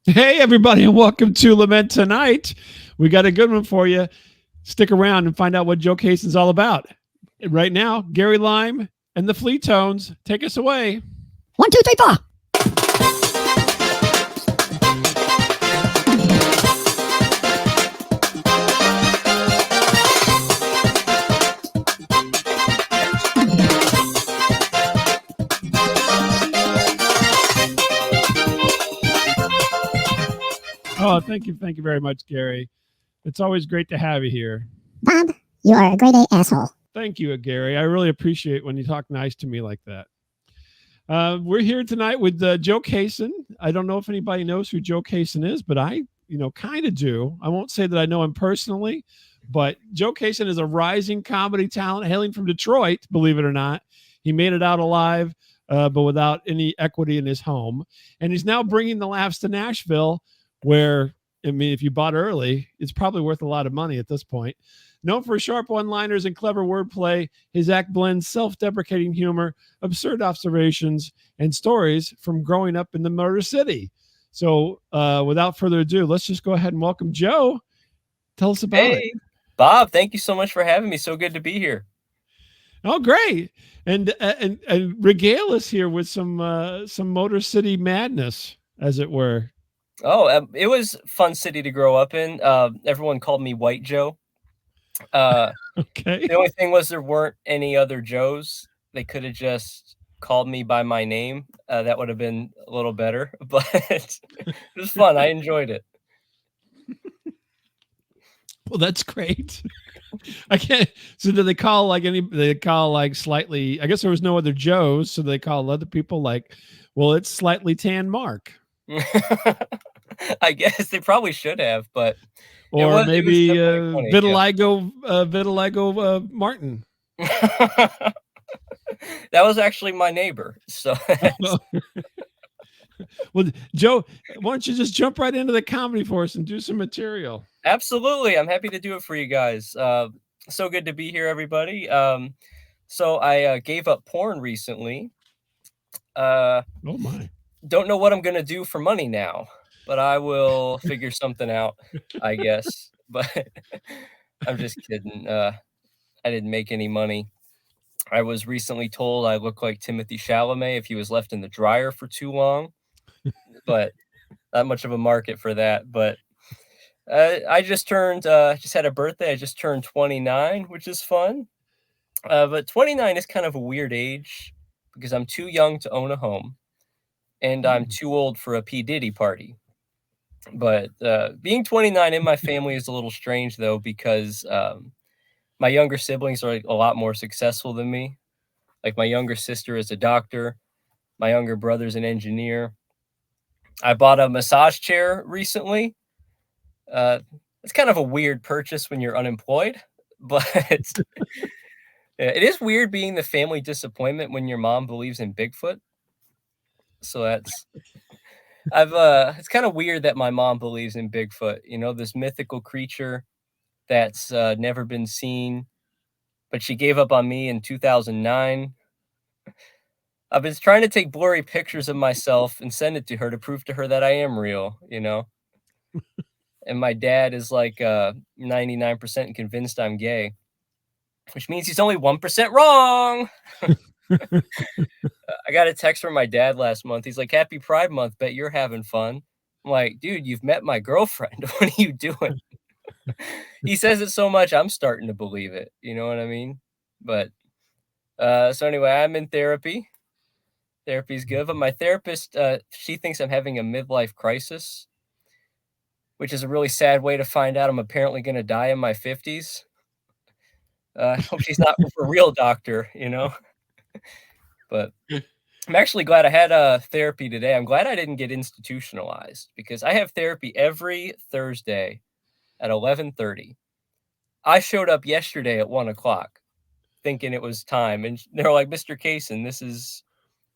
Hey, everybody, and welcome to Lament Tonight. We got a good one for you. Stick around and find out what Joe Cason's all about. Right now, Gary Lime and the Flea Tones take us away. 1, 2, 3, 4. Oh, thank you very much, Gary. It's always great to have you here. Bob, you are a grade A asshole. Thank you, Gary. I really appreciate when you talk nice to me like that. We're here tonight with Joe Cason. I don't know if anybody knows who Joe Cason is, but I, kind of do. I won't say that I know him personally, but Joe Cason is a rising comedy talent hailing from Detroit, believe it or not. He made it out alive, but without any equity in his home. And he's now bringing the laughs to Nashville, where, I mean, if you bought early, it's probably worth a lot of money at this point. Known for sharp one-liners and clever wordplay, his act blends self-deprecating humor, absurd observations, and stories from growing up in the Motor City. So without further ado, let's just go ahead and welcome Joe. Tell us about it. Bob, thank you so much for having me. So good to be here. Oh, great. And regale us here with some Motor City madness, as it were. Oh, it was a fun city to grow up in. Everyone called me White Joe. Okay. The only thing was there weren't any other Joes. They could have just called me by my name. That would have been a little better, but it was fun. I enjoyed it. Well, that's great. I can't. So do they call like they call like slightly, I guess there was no other Joes. So they call other people like, well, it's slightly tan Mark. I guess they probably should have, but or maybe vitiligo Martin. That was actually my neighbor. So well, Joe, why don't you just jump right into the comedy for us and do some material? Absolutely. I'm happy to do it for you guys. So good to be here, everybody. So I gave up porn recently. Oh my. Don't know what I'm going to do for money now, but I will figure something out, I guess. But I'm just kidding. I didn't make any money. I was recently told I look like Timothy Chalamet if he was left in the dryer for too long, but not much of a market for that. But I just had a birthday. I just turned 29, which is fun. But 29 is kind of a weird age because I'm too young to own a home and I'm too old for a P. Diddy party. But being 29 in my family is a little strange, though, because my younger siblings are like a lot more successful than me. Like my younger sister is a doctor. My younger brother's an engineer. I bought a massage chair recently. It's kind of a weird purchase when you're unemployed, but it is weird being the family disappointment when your mom believes in Bigfoot. So it's kind of weird that my mom believes in Bigfoot, this mythical creature that's never been seen, but she gave up on me in 2009. I've been trying to take blurry pictures of myself and send it to her to prove to her that I am real, And my dad is like 99% convinced I'm gay, which means he's only 1% wrong. I got a text from my dad last month. He's like, "Happy Pride Month. Bet you're having fun." I'm like, "Dude, you've met my girlfriend. What are you doing?" He says it so much, I'm starting to believe it. You know what I mean? But so anyway, I'm in therapy. Therapy's good, but my therapist, she thinks I'm having a midlife crisis, which is a really sad way to find out I'm apparently going to die in my 50s. I hope she's not a real doctor, But I'm actually glad I had therapy today. I'm glad I didn't get institutionalized because I have therapy every Thursday at 11:30. I showed up yesterday at 1 o'clock thinking it was time. And they're like, "Mr. Cason, this is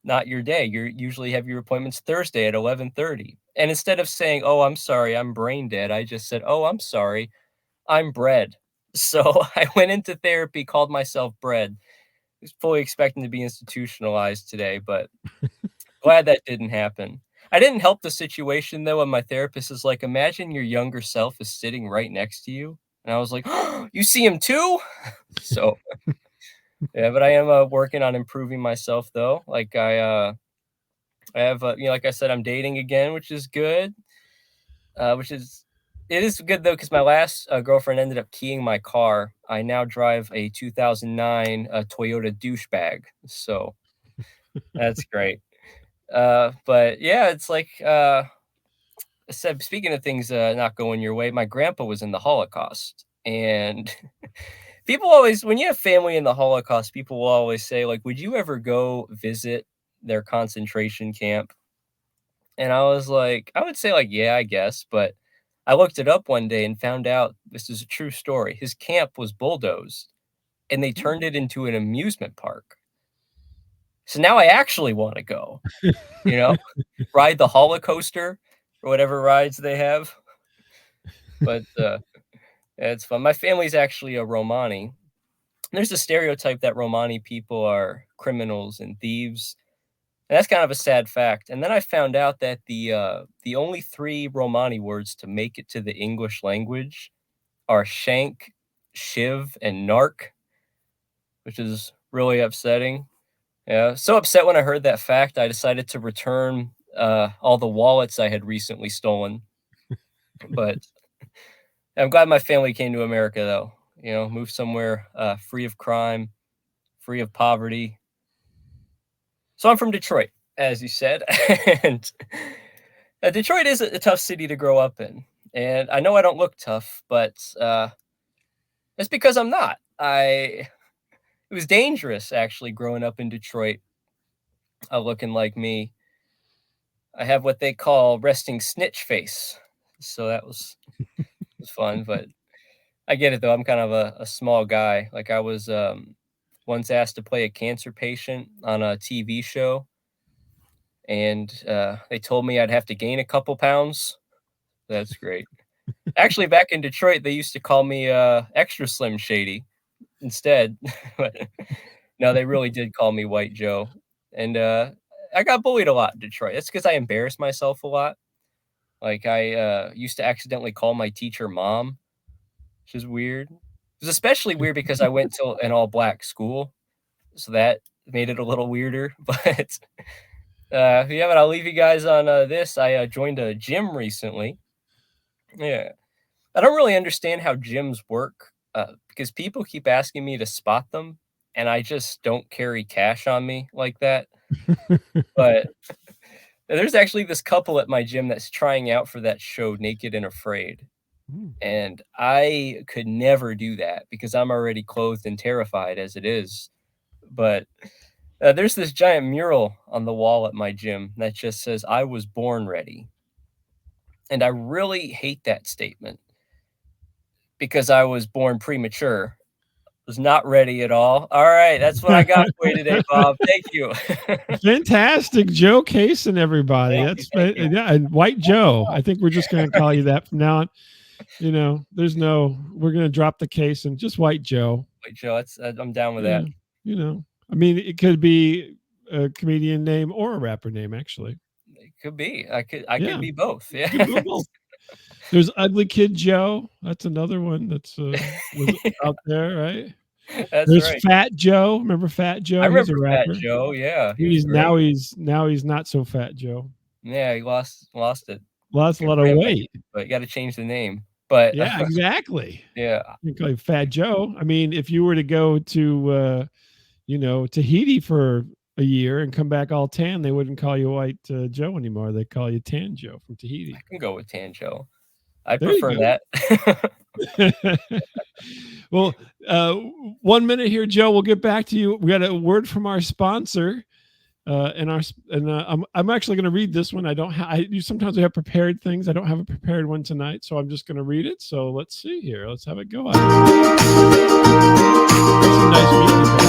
not your day. You usually have your appointments Thursday at 11:30. And instead of saying, "Oh, I'm sorry, I'm brain dead," I just said, "Oh, I'm sorry, I'm bread." So I went into therapy, called myself bread. I was fully expecting to be institutionalized today, but glad that didn't happen. I didn't help the situation though, and my therapist is like, "Imagine your younger self is sitting right next to you." And I was like, "Oh, you see him too?" So, yeah, but I am, working on improving myself though. Like I have, like I said, I'm dating again, which is good. Which is it is good though, because my last, girlfriend ended up keying my car. I now drive a 2009, Toyota douchebag, so that's great. But yeah, it's like, said speaking of things, not going your way, my grandpa was in the Holocaust, and people always when you have family in the Holocaust, people will always say, like, "Would you ever go visit their concentration camp?" And I was like, I would say, like, "Yeah, I guess," but I looked it up one day and found out this is a true story. His camp was bulldozed, and they turned it into an amusement park. So now I actually wanna go, you know? Ride the Holocoaster or whatever rides they have, but, yeah, it's fun. My family's actually a Romani. There's a stereotype that Romani people are criminals and thieves, and that's kind of a sad fact. And then I found out that the only 3 Romani words to make it to the English language are shank, shiv, and narc, which is really upsetting. Yeah, so upset when I heard that fact, I decided to return, all the wallets I had recently stolen, but I'm glad my family came to America, though, moved somewhere, free of crime, free of poverty. So I'm from Detroit, as you said, and, Detroit is a tough city to grow up in, and I know I don't look tough, but, it's because I'm not. It was dangerous actually growing up in Detroit, looking like me. I have what they call resting snitch face, so that was fun, but I get it though. I'm kind of a small guy. Like I was once asked to play a cancer patient on a TV show, and they told me I'd have to gain a couple pounds. That's great. Actually, back in Detroit, they used to call me extra slim shady instead. But no, they really did call me White Joe, and I got bullied a lot in Detroit. That's because I embarrassed myself a lot. Like I used to accidentally call my teacher mom, which is weird. It was especially weird because I went to an all black school, so that made it a little weirder. But yeah, but I'll leave you guys on this. I joined a gym recently. Yeah, I don't really understand how gyms work because people keep asking me to spot them, and I just don't carry cash on me like that. But there's actually this couple at my gym that's trying out for that show, Naked and Afraid. Mm. And I could never do that because I'm already clothed and terrified as it is. But there's this giant mural on the wall at my gym that just says, "I was born ready." And I really hate that statement because I was born premature. Was not ready at all. All right, that's what I got for you today, Bob. Thank you. Fantastic, Joe Cason, everybody. Thank you. Yeah, and White Joe. I think we're just going to call you that from now on. We're going to drop the case and just White Joe. Wait, Joe, I'm down with Yeah, that. I mean, it could be a comedian name or a rapper name, actually. It could be. I Yeah. could be both. Yeah. Could be both. There's Ugly Kid Joe. That's another one that's was out there, right? That's There's right. Fat Joe. Remember Fat Joe? I He's remember a Fat rapper. Joe. Yeah, he was He's great. now he's not so Fat Joe. Yeah, he lost it. Lost a Good lot for of him, weight. but you gotta change the name. But, Yeah, exactly. yeah, You call him Fat Joe. I mean, if you were to go to Tahiti for a year and come back all tan, they wouldn't call you White Joe anymore. They call you Tan Joe from Tahiti. I can go with Tan Joe. I'd There you prefer go. that. Well, 1 minute here, Joe. We'll get back to you. We got a word from our sponsor, I'm actually going to read this one. Sometimes we have prepared things. I don't have a prepared one tonight, so I'm just going to read it. So let's see here. Let's have it go. Some nice music.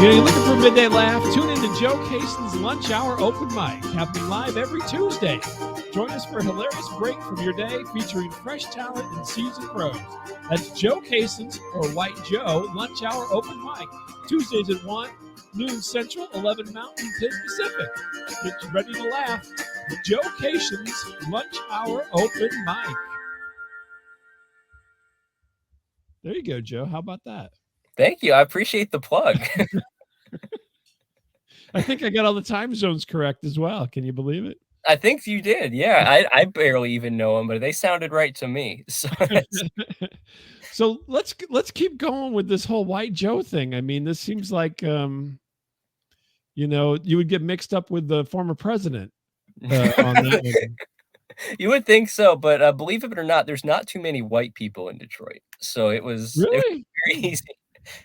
You're looking for a midday laugh? Tune in to Joe Cason's Lunch Hour Open Mic, happening live every Tuesday. Join us for a hilarious break from your day featuring fresh talent and seasoned pros. That's Joe Cason's or White Joe Lunch Hour Open Mic, Tuesdays at 1, noon Central, 11 Mountain, 10 Pacific. Get ready to laugh with Joe Cason's Lunch Hour Open Mic. There you go, Joe. How about that? Thank you. I appreciate the plug. I think I got all the time zones correct as well. Can you believe it? I think you did. Yeah, I barely even know them, but they sounded right to me. So So let's keep going with this whole White Joe thing. I mean, this seems like you would get mixed up with the former president on that one. You would think so, but believe it or not, there's not too many white people in Detroit. So it was Really very easy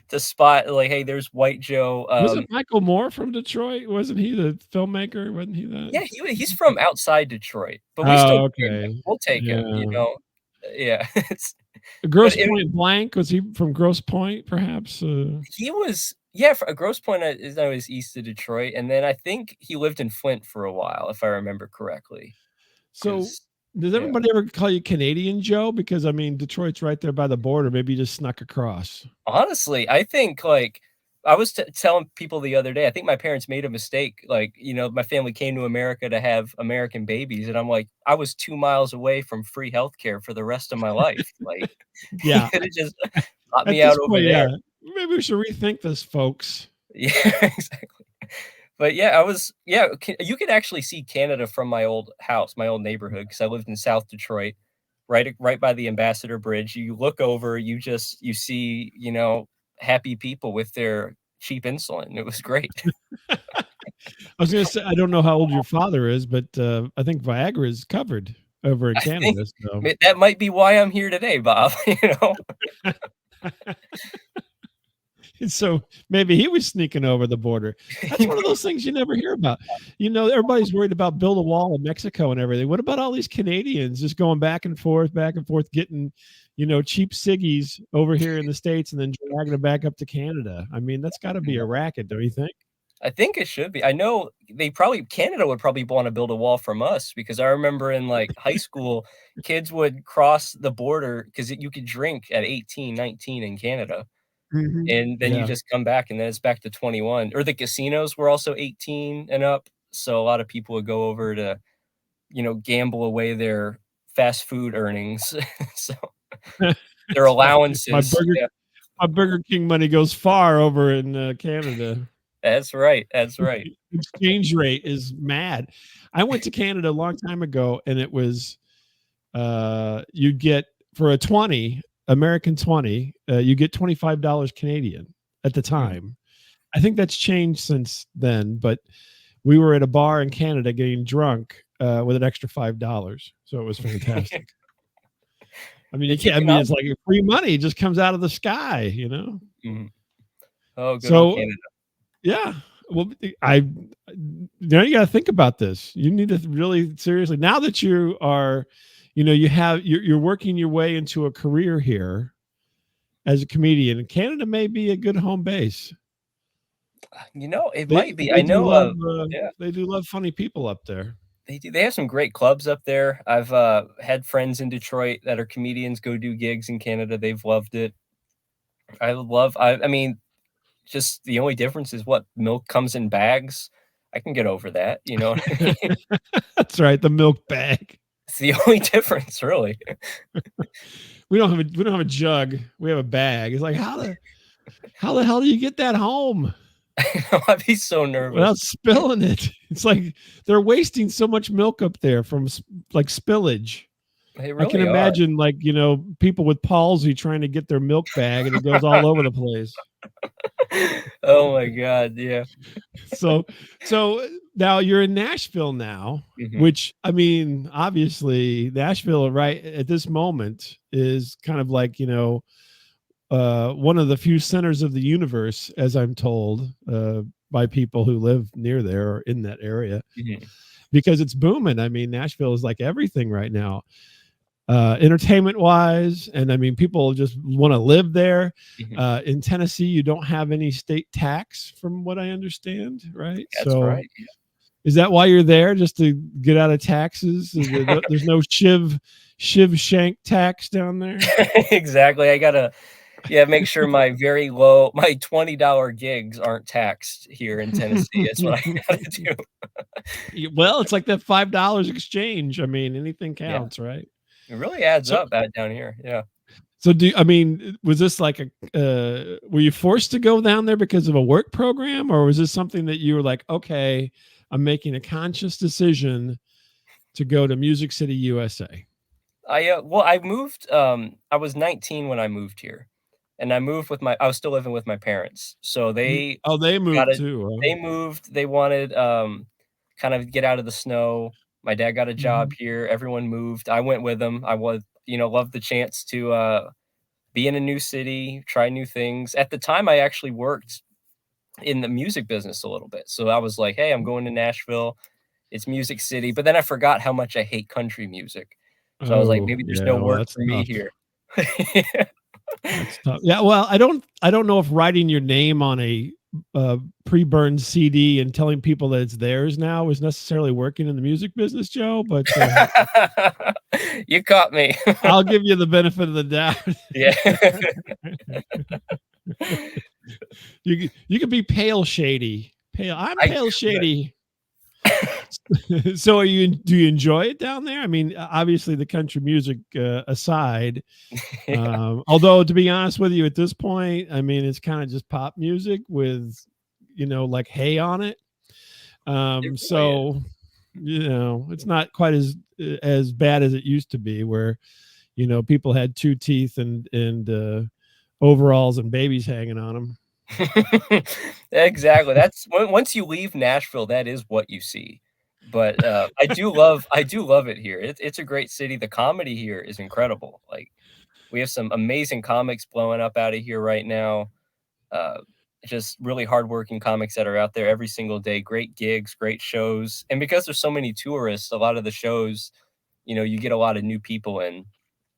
to spot, like, hey, there's White Joe. Wasn't Michael Moore from Detroit? Wasn't he the filmmaker? Wasn't he that? Yeah, he's from outside Detroit, but we still okay. we'll take him. Yeah. Grosse Point Blank, was he from Grosse Point? Perhaps he was. For Grosse Point is east of Detroit, and then I think he lived in Flint for a while, if I remember correctly. So, does everybody ever call you Canadian Joe? Because I mean, Detroit's right there by the border. Maybe you just snuck across. Honestly, I think I was telling people the other day, I think my parents made a mistake. My family came to America to have American babies, and I'm like, I was 2 miles away from free healthcare for the rest of my life. Yeah, you could have just got me out over there. Maybe we should rethink this, folks. Yeah, exactly. But you could actually see Canada from my old house, my old neighborhood, because I lived in South Detroit, right by the Ambassador Bridge. You look over, you see, happy people with their cheap insulin. It was great. I was going to say, I don't know how old your father is, but I think Viagra is covered over in Canada. So. That might be why I'm here today, Bob. So maybe he was sneaking over the border. That's one of those things you never hear about. Everybody's worried about build a wall in Mexico and everything. What about all these Canadians just going back and forth, getting, cheap ciggies over here in the States and then dragging them back up to Canada? I mean, that's got to be a racket, don't you think? I think it should be. I know Canada would probably want to build a wall from us, because I remember in high school, kids would cross the border because you could drink at 18, 19 in Canada. Mm-hmm. And then you just come back, and then it's back to 21. Or the casinos were also 18 and up. So a lot of people would go over to, gamble away their fast food earnings. So their allowances. My Burger King money goes far over in Canada. That's right. Exchange rate is mad. I went to Canada a long time ago, and it was you'd get for a 20 American 20, you get $25 Canadian at the time. I think that's changed since then, but we were at a bar in Canada getting drunk with an extra $5. So it was fantastic. I mean, it's like free money. It just comes out of the sky, Mm-hmm. Oh, good. So, yeah. Well, you got to think about this. You need to really seriously, now that you are, you're working your way into a career here as a comedian. Canada may be a good home base. It might be. I know they do love funny people up there. They do. They have some great clubs up there. I've had friends in Detroit that are comedians go do gigs in Canada. They've loved it. I mean, just the only difference is what milk comes in bags. I can get over that, That's right, the milk bag. It's the only difference, really. We don't have a jug. We have a bag. It's like, how the hell do you get that home? I'd be so nervous without spilling it. It's like they're wasting so much milk up there from spillage. They really I can imagine people with palsy trying to get their milk bag and it goes all over the place. Oh my God. Yeah. So now you're in Nashville now, mm-hmm. which, I mean, obviously Nashville right at this moment is kind of like, one of the few centers of the universe, as I'm told, by people who live near there or in that area, mm-hmm. because it's booming. I mean, Nashville is like everything right now. Entertainment wise, and I mean, people just want to live there. Mm-hmm. In Tennessee, you don't have any state tax, from what I understand, right? That's right. Yeah. Is that why you're there, just to get out of taxes? There's no shiv shank tax down there. Exactly. I gotta Yeah, make sure my my $20 gigs aren't taxed here in Tennessee. That's what I gotta do. Well, it's like that $5 exchange. I mean, anything Yeah, counts, right? it really adds So up out down here. Yeah. so I mean, was this like a were you forced to go down there because of a work program, or was this something that you were like, okay, I'm making a conscious decision to go to Music City, USA? Well, I moved, I was 19 when I moved here, and I was still living with my parents. So Oh, they got moved a too. Huh? they moved, they wanted, kind of get out of the snow. My dad got a job Mhm. here, everyone moved. I went with them. I was, loved the chance to, be in a new city, try new things. At the time, I actually worked in the music business a little bit. So I was like, "Hey, I'm going to Nashville. It's Music City." But then I forgot how much I hate country music. So I was like, Oh, "Maybe there's no yeah. Well, work that's for me tough. here." That's tough. Yeah. Well, I don't know if writing your name on a pre-burned CD and telling people that it's theirs now is necessarily working in the music business, Joe. But You caught me. I'll give you the benefit of the doubt. Yeah. You could be pale shady. Pale. I'm I pale could. shady. So do you enjoy it down there? I mean, obviously the country music aside, Yeah, although to be honest with you, at this point, I mean, it's kind of just pop music with, like hay on it. it really is. So, it's not quite as bad as it used to be, where people had two teeth and overalls and babies hanging on them. Exactly. That's once you leave Nashville, that is what you see. But, I do love it here. It's a great city. The comedy here is incredible. Like, we have some amazing comics blowing up out of here right now. Uh, just really hardworking comics that are out there every single day. Great gigs, great shows. And because there's so many tourists, a lot of the shows, you get a lot of new people in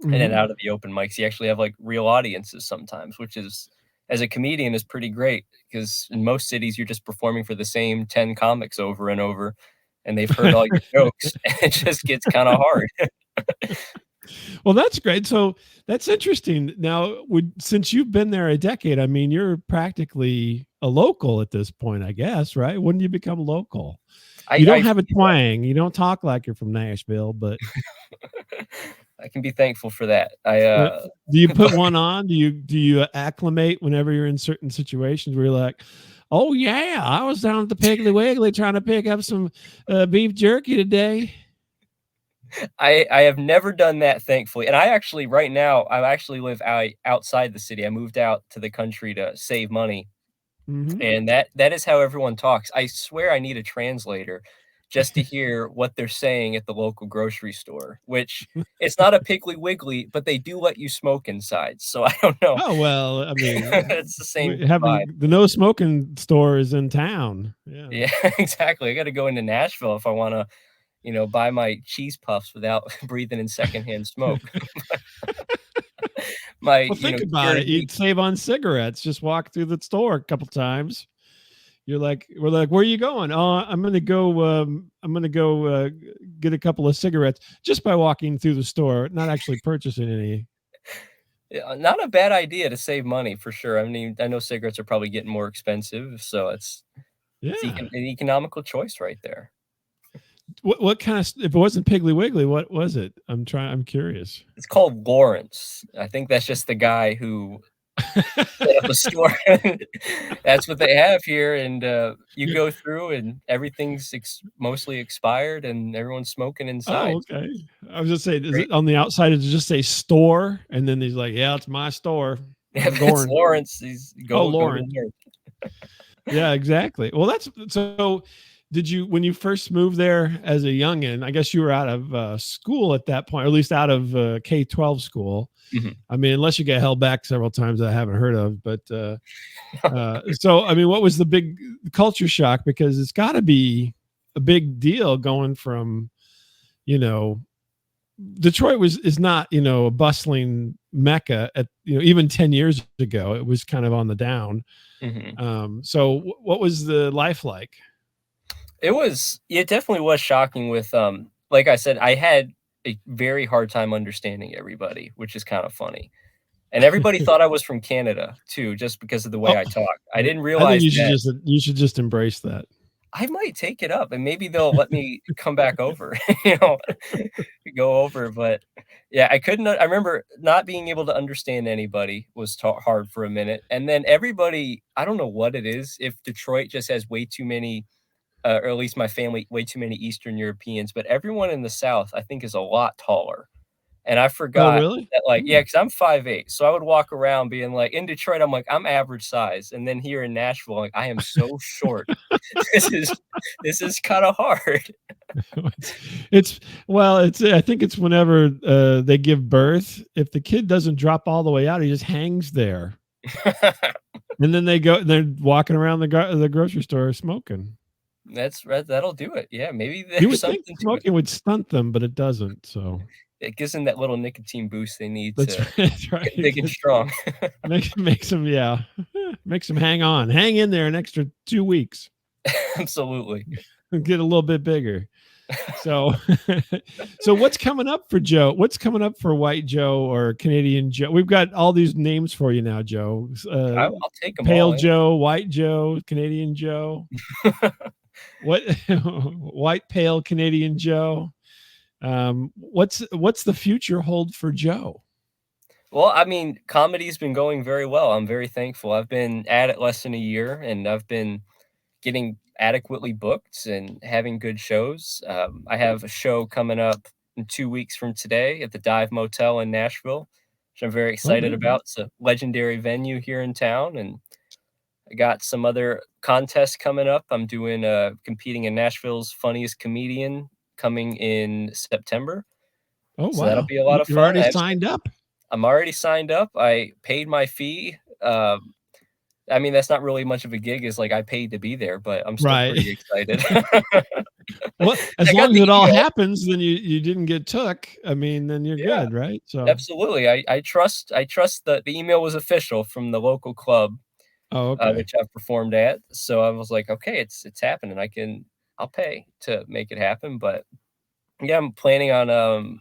and Hmm. out of the open mics. You actually have like real audiences sometimes, which is, as a comedian, is pretty great because in most cities you're just performing for the same 10 comics over and over, and they've heard all your jokes, and it just gets kind of hard. Well, that's great. So that's interesting. Now, since you've been there a decade, I mean, you're practically a local at this point, I guess, right? When do you become local? You don't I have a twang. You don't talk like you're from Nashville, but I can be thankful for that. uh, do you put one on? Do you acclimate whenever you're in certain situations where you're like, "Oh yeah, I was down at the Piggly Wiggly trying to pick up some beef jerky today." I have never done that, thankfully, and right now, I actually live outside the city. I moved out to the country to save money, Hmm. and that is how everyone talks. I swear I need a translator just to hear what they're saying at the local grocery store, which it's not a Piggly Wiggly, but they do let you smoke inside, so I don't know. Oh well, I mean, It's the same vibe. having the no smoking store is in town. Yeah. Yeah, exactly. I gotta go into Nashville if I wanna, buy my cheese puffs without breathing in secondhand smoke. My, Well, think about it. purity. You'd save on cigarettes. Just walk through the store a couple times. We're like, where are you going? Oh, I'm gonna go. I'm gonna go get a couple of cigarettes just by walking through the store, not actually purchasing any. Yeah, not a bad idea to save money for sure. I mean, I know cigarettes are probably getting more expensive, so it's Yeah. an economical choice right there. What kind of? If it wasn't Piggly Wiggly, what was it? I'm curious. It's called Lawrence. I think that's just the guy who set up a store. That's what they have here, and, you go through and everything's mostly expired and everyone's smoking Oh, inside. okay. I was just saying, is Great. it on the outside? Does it just say store? And then he's like, "Yeah, it's my store. I'm If it's going." Lawrence, he's Oh, go to Lauren. Lawrence. Yeah, exactly. Well, that's so. Did you, when you first moved there as a youngin? I guess you were out of school at that point, or at least out of K-12 school. Mhm. I mean, unless you get held back several times, I haven't heard of. But so, I mean, what was the big culture shock? Because it's got to be a big deal going from, you know, Detroit is not, a bustling mecca at, even 10 years ago. It was kind of on the down. Mhm. So what was the life like? It definitely was shocking with, like I said, I had a very hard time understanding everybody, which is kind of funny. And everybody thought I was from Canada too, just because of the way I talk. I didn't I think realize that. you should just embrace that. I might take it up and maybe they'll let me come back over, you know, go over. But yeah, I couldn't, I remember not being able to understand anybody was hard for a minute. And then everybody, I don't know what it is, if Detroit just has way too many, or at least my family, way too many Eastern Europeans, but everyone in the South, I think, is a lot taller. And I Oh, forgot really? that, like, yeah, because 'cause I'm 5'8", so I would walk around being like in Detroit, I'm like, "I'm average size," and then here in Nashville, like, "I am so short. This is this is kinda hard." It's well, it's I think it's whenever they give birth, if the kid doesn't drop all the way out, he just hangs there. And then they're walking around the grocery store smoking. That's right, that'll do it. Yeah, maybe You there's would think something to it. smoking would stunt them, but it doesn't. So It gives them that little nicotine boost they need that's to right. That's right. get big and strong. Makes them, yeah, makes them hang on, hang in there an extra 2 weeks, Absolutely. get a little bit bigger. So, so what's coming up for Joe? What's coming up for White Joe or Canadian Joe? We've got all these names for you now, Joe. I'll take them Pale all, yeah. Joe, White Joe, Canadian Joe. What? White pale Canadian Joe. What's the future hold for Joe? Well, I mean, comedy's been going very well. I'm very thankful. I've been at it less than a year, and I've been getting adequately booked and having good shows. I have a show coming up in 2 weeks from today at the Dive Motel in Nashville, which I'm very Oh, excited really? about. It's a legendary venue here in town, and I got some other contests coming up. I'm doing competing in Nashville's Funniest Comedian coming in September, Oh, so that'll wow. be a lot of You're fun. already signed up. I'm already signed up. I paid my fee. I mean, that's not really much of a gig, is like I paid to be there, but I'm still Right. pretty excited. Well, as I got long as the it all email. happens, then you didn't get took. I mean, then you're Yeah, good, right? So, absolutely. I trust that the email was official from the local club, oh, okay. which I've performed at. So I was like, okay, it's happening. I'll pay to make it happen. But yeah, I'm planning on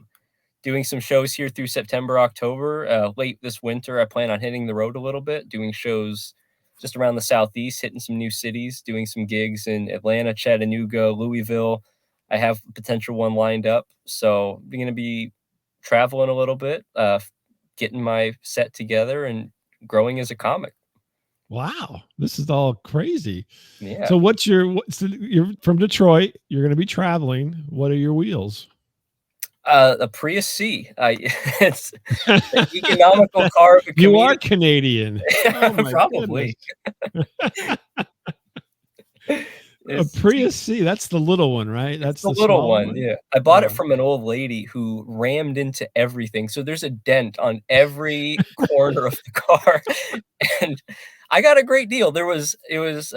doing some shows here through September, October. Late this winter, I plan on hitting the road a little bit, doing shows just around the Southeast, hitting some new cities, doing some gigs in Atlanta, Chattanooga, Louisville. I have a potential one lined up. So I'm going to be traveling a little bit, getting my set together and growing as a comic. Wow, this is all crazy. Yeah. So, you're from Detroit. You're going to be traveling. What are your wheels? A Prius C. It's the economical car of a You are comedian. Canadian. Oh my goodness. Probably. A It's Prius C. That's the little one, right? It's That's the the little smaller one, one. yeah. I bought it Yeah. from an old lady who rammed into everything, so there's a dent on every corner of the car, and I got a great deal. It was,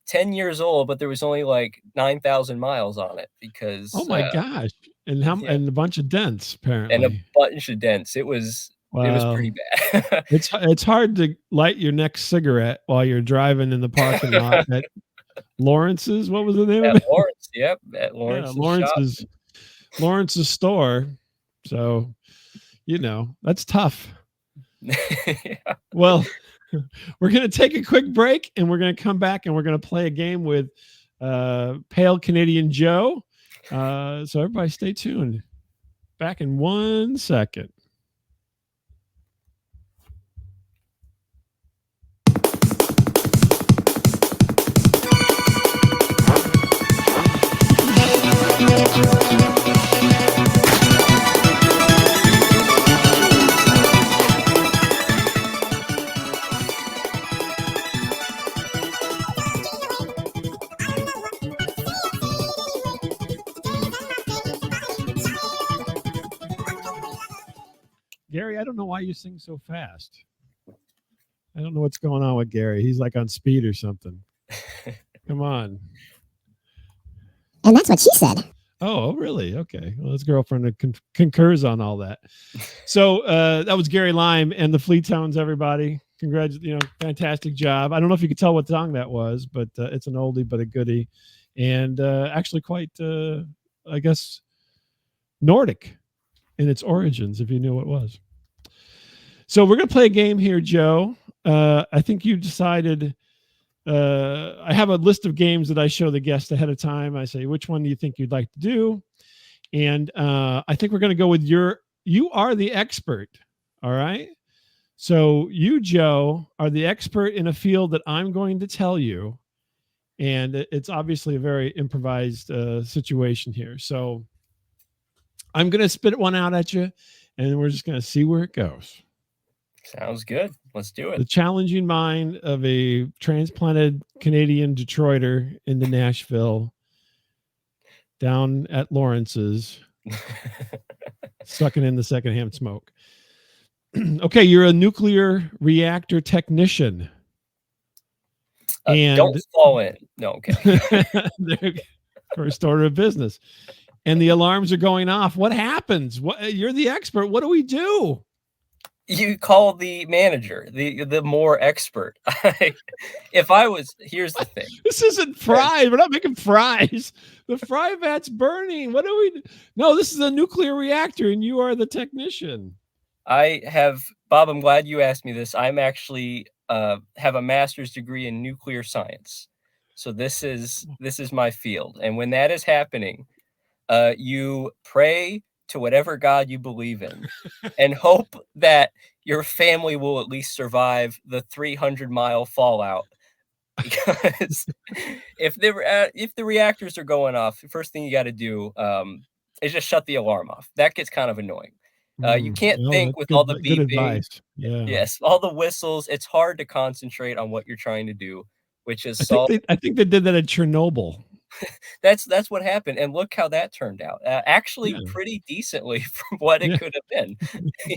10 years old, but there was only, like, 9,000 miles on it Oh because, my gosh. And yeah, and a bunch of dents and a apparently. bunch of dents. It was pretty Wow. bad. It's hard to light your next cigarette while you're driving in the parking lot at Lawrence's. What was the name of At it? Lawrence, yep, at Yeah, Lawrence's shop. Lawrence's store. So, that's tough. Yeah. Well, we're going to take a quick break and we're going to come back and we're going to play a game with Pale Canadian Joe. So everybody stay tuned. Back in 1 second. Gary, I don't know why you sing so fast. I don't know what's going on with Gary. He's like on speed or something. Come on. And that's what she said. Oh, really? Okay. Well, his girlfriend concurs on all that. So that was Gary Lime and the Fleetones, everybody. Fantastic job. I don't know if you could tell what song that was, but it's an oldie but a goodie. And actually quite, I guess, Nordic in its origins, if you knew what it was. So we're going to play a game here, Joe. I think you decided. I have a list of games that I show the guest ahead of time. I say, which one do you think you'd like to do? And I think we're going to go with you are the expert. All right. So you, Joe, are the expert in a field that I'm going to tell you. And it's obviously a very improvised situation here. So I'm going to spit one out at you, and we're just going to see where it goes. Sounds good. Let's do The it. challenging mind of a transplanted Canadian Detroiter into Nashville, down at Lawrence's, sucking in the secondhand smoke. Okay, you're a nuclear reactor technician. And don't fall in. No, okay. First order of business. And the alarms are going off. What happens? You're the expert. What do we do? You call the manager, the more expert. Here's the thing. This isn't fries. We're not making fries. The fry vat's burning. What do we do? No, this is a nuclear reactor, and you are the technician. Bob, I'm glad you asked me this. I'm actually have a master's degree in nuclear science. So this is my field. And when that is happening, you pray to whatever God you believe in and hope that your family will at least survive the 300-mile fallout. Because if the reactors are going off, the first thing you got to do is just shut the alarm off. That gets kind of annoying. You can't think with all the beeping. Good advice. Yeah. Yes, all the whistles. It's hard to concentrate on what you're trying to do, which is I think they did that at Chernobyl. That's what happened, and look how that turned out. Actually, pretty decently from what it could have been.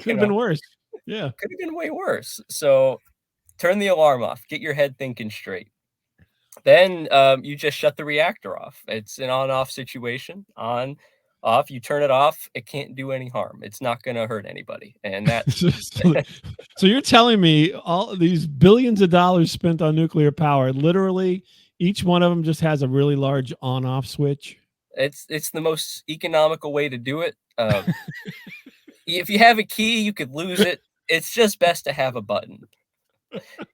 Could have been worse. Yeah, could have been way worse. So, turn the alarm off. Get your head thinking straight. Then you just shut the reactor off. It's an on-off situation. On, off. You turn it off. It can't do any harm. It's not going to hurt anybody. And that. So you're telling me all these billions of dollars spent on nuclear power, literally, each one of them just has a really large on-off switch? It's the most economical way to do it. If you have a key, you could lose it. It's just best to have a button.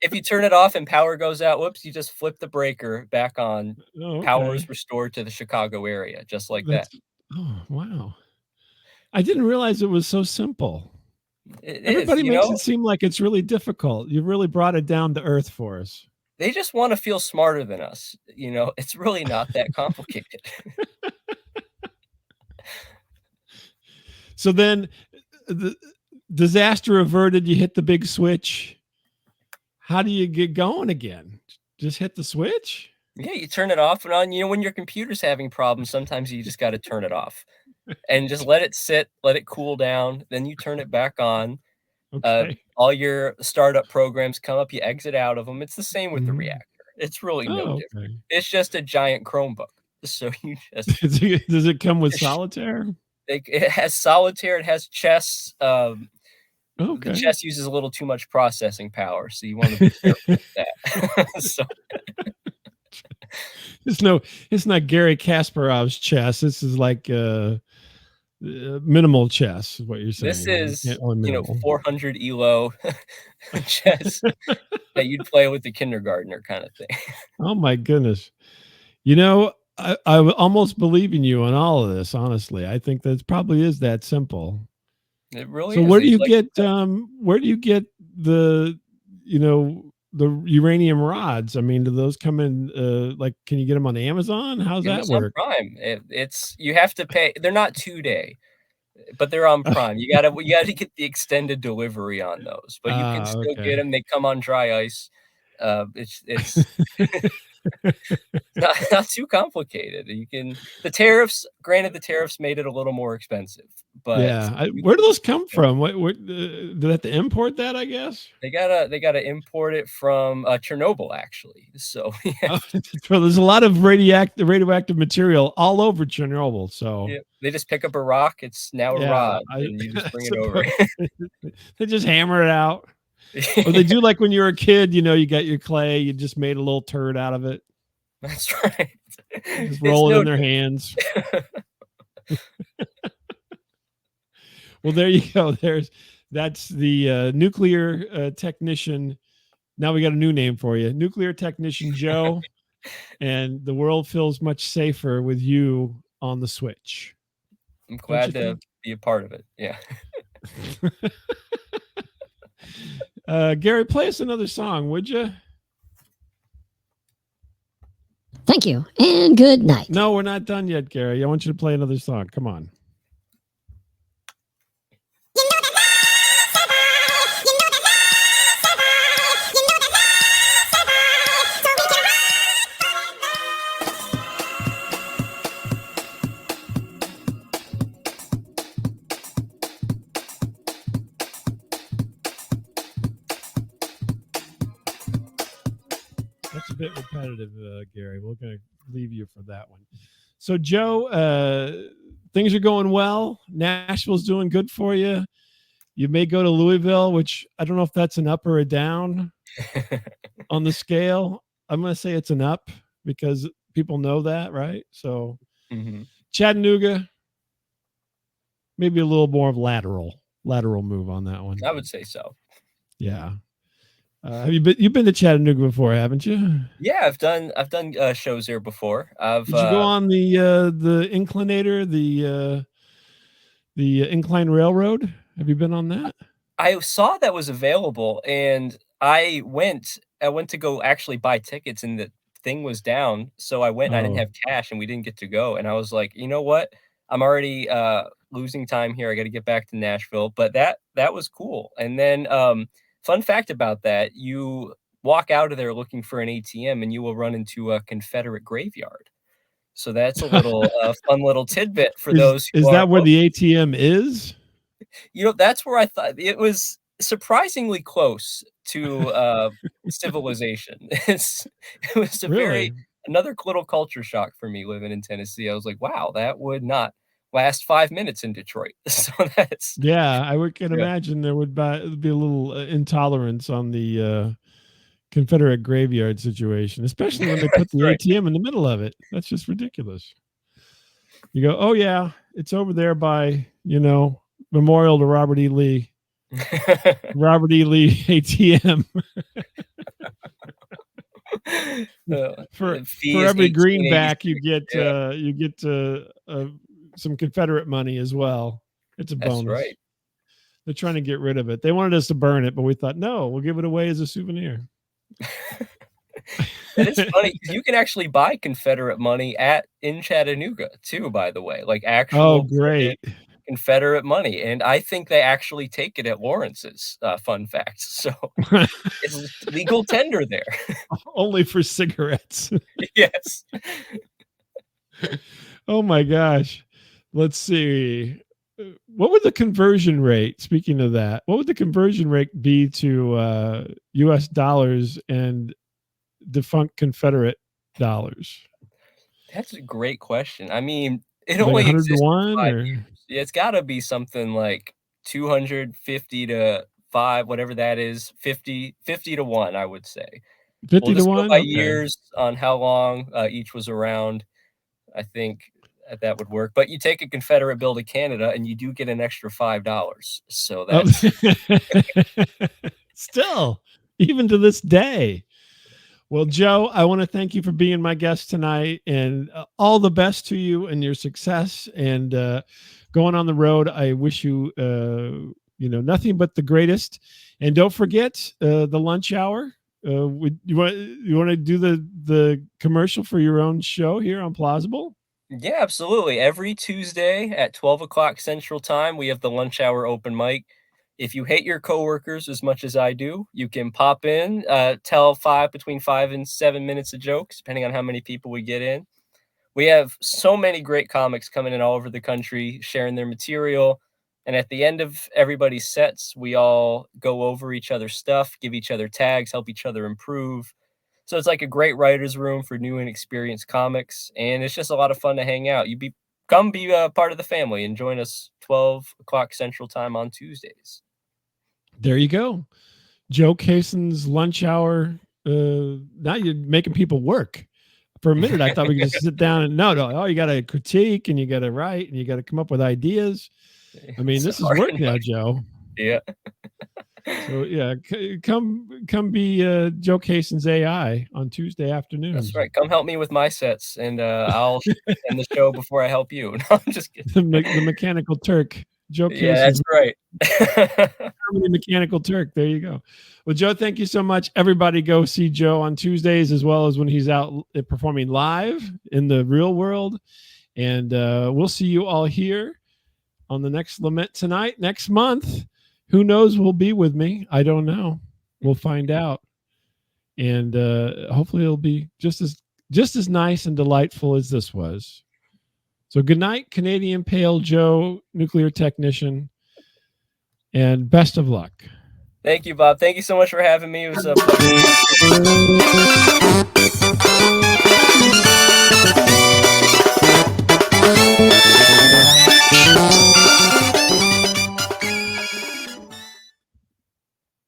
If you turn it off and power goes out, whoops, you just flip the breaker back on. Oh, okay. Power is restored to the Chicago area, just like that. Oh, wow. I didn't realize it was so simple. Everybody makes it seem like it's really difficult. You've really brought it down to earth for us. They just want to feel smarter than us. It's really not that complicated. So then the disaster averted, you hit the big switch. How do you get going again? Just hit the switch? Yeah, you turn it off and on. When your computer's having problems, sometimes you just got to turn it off and just let it sit, let it cool down. Then you turn it back on. Okay. All your startup programs come up, you exit out of them. It's the same with the reactor. It's really no different. It's just a giant Chromebook. So you just does it come with solitaire? It has solitaire. It has chess. Okay. The chess uses a little too much processing power, so you want to be careful with that. It's not Gary Kasparov's chess. This is like minimal chess is what you're saying. This is 400 ELO chess that you'd play with the kindergartner kind of thing. Oh my goodness. I almost believe in you on all of this, honestly. I think that probably is that simple. It really is. So where do you get the the uranium rods? I mean, do those come in can you get them on Amazon? How's that work? Prime. You have to pay. They're not 2-day, but they're on Prime. You gotta get the extended delivery on those, but you can still get them. They come on dry ice. It's not too complicated. The tariffs made it a little more expensive, but where do those come from? Do they have to import that? I guess they gotta import it from Chernobyl, actually. So there's a lot of radioactive material all over Chernobyl. So they just pick up a rock. It's now a rod, and you just bring it over. They just hammer it out. Or they do like when you were a kid, you got your clay, you just made a little turd out of it. That's right. Just roll it in their hands. Well, there you go. That's the nuclear technician. Now we got a new name for you, nuclear technician Joe, and the world feels much safer with you on the Switch. I'm Don't you glad to think? be a part of it. Yeah. Gary, play us another song, would you? Thank you, and good night. No, we're not done yet, Gary. I want you to play another song. Come on. That's a bit repetitive, Gary. We're going to leave you for that one. So, Joe, things are going well. Nashville's doing good for you. You may go to Louisville, which I don't know if that's an up or a down on the scale. I'm going to say it's an up because people know that, right? So, Chattanooga, maybe a little more of lateral move on that one. I would say so. Yeah. You've been to Chattanooga before, haven't you? Yeah, I've done shows there before. Did you go on the inclinator, the incline railroad? Have you been on that? I saw that was available, and I went to go actually buy tickets, and the thing was down, so I went and I didn't have cash, and we didn't get to go, and I was like, "You know what? I'm already, losing time here, I gotta get back to Nashville," but that was cool, and then, fun fact about that, you walk out of there looking for an ATM, and you will run into a Confederate graveyard. So that's a little, fun little tidbit for those who Is that aren't where the ATM is? You know, that's where I thought it was surprisingly close to, civilization. It was a Really? another little culture shock for me living in Tennessee. I was like, "Wow, that would not last 5 minutes in Detroit." So that's Yeah, I can yeah. imagine there would be a little intolerance on the Confederate graveyard situation, especially when they put That's the right. ATM in the middle of it. That's just ridiculous. You go, oh yeah, it's over there by Memorial to Robert E. Lee. Robert E. Lee ATM. For Fee is every greenback 1886. Yeah, you get some Confederate money as well. It's a that's bonus. right. They're trying to get rid of it. They wanted us to burn it, but we thought, no, we'll give it away as a souvenir. That is funny 'cause you can actually buy Confederate money in Chattanooga too, by the way, like Oh, actual printed great. Confederate money, and I think they actually take it at Lawrence's, fun fact, so it's legal tender there. Only for cigarettes. Yes. Oh my gosh. Let's see. What would the conversion rate, speaking of that, what would the conversion rate be to US dollars and defunct Confederate dollars? That's a great question. I mean, it Like only 100 to exists 1 for 5 or years. Yeah, it's gotta be something like 250 to 5, whatever that is, 50 to 1, I would say. We'll 50 to just go 1? by Okay. years on how long, each was around. I think that would work, but you take a Confederate bill to Canada and you do get an extra $5, so Oh. that's Still, even to this day. Well, Joe, I want to thank you for being my guest tonight, and all the best to you and your success and going on the road. I wish you, nothing but the greatest. And don't forget the lunch hour. You want to do the commercial for your own show here on Plausible? Yeah, absolutely. Every Tuesday at 12 o'clock Central Time, we have the lunch hour open mic. If you hate your coworkers as much as I do, you can pop in, tell between 5 and 7 minutes of jokes, depending on how many people we get in. We have so many great comics coming in all over the country, sharing their material. And at the end of everybody's sets, we all go over each other's stuff, give each other tags, help each other improve. So it's like a great writer's room for new and experienced comics, and it's just a lot of fun to hang out. Come be a part of the family and join us 12 o'clock Central Time on Tuesdays. There you go. Joe Cason's lunch hour. Now you're making people work. For a minute, I thought we could just sit down and no. You got to critique and you got to write and you got to come up with ideas. I mean, this is work now, Joe. Yeah. So yeah, come be Joe Cason's AI on Tuesday afternoons. That's right. Come help me with my sets, and I'll end the show before I help you. No, I'm just kidding. The Mechanical Turk. Joe Yeah, Cason's that's right. Comedy Mechanical Turk. There you go. Well, Joe, thank you so much. Everybody go see Joe on Tuesdays, as well as when he's out performing live in the real world. And we'll see you all here on the next Lament Tonight next month. Who knows who'll be with me? I don't know. We'll find out. And hopefully it'll be just as nice and delightful as this was. So good night, Canadian Pale Joe, nuclear technician, and best of luck. Thank you, Bob. Thank you so much for having me. It was a pleasure.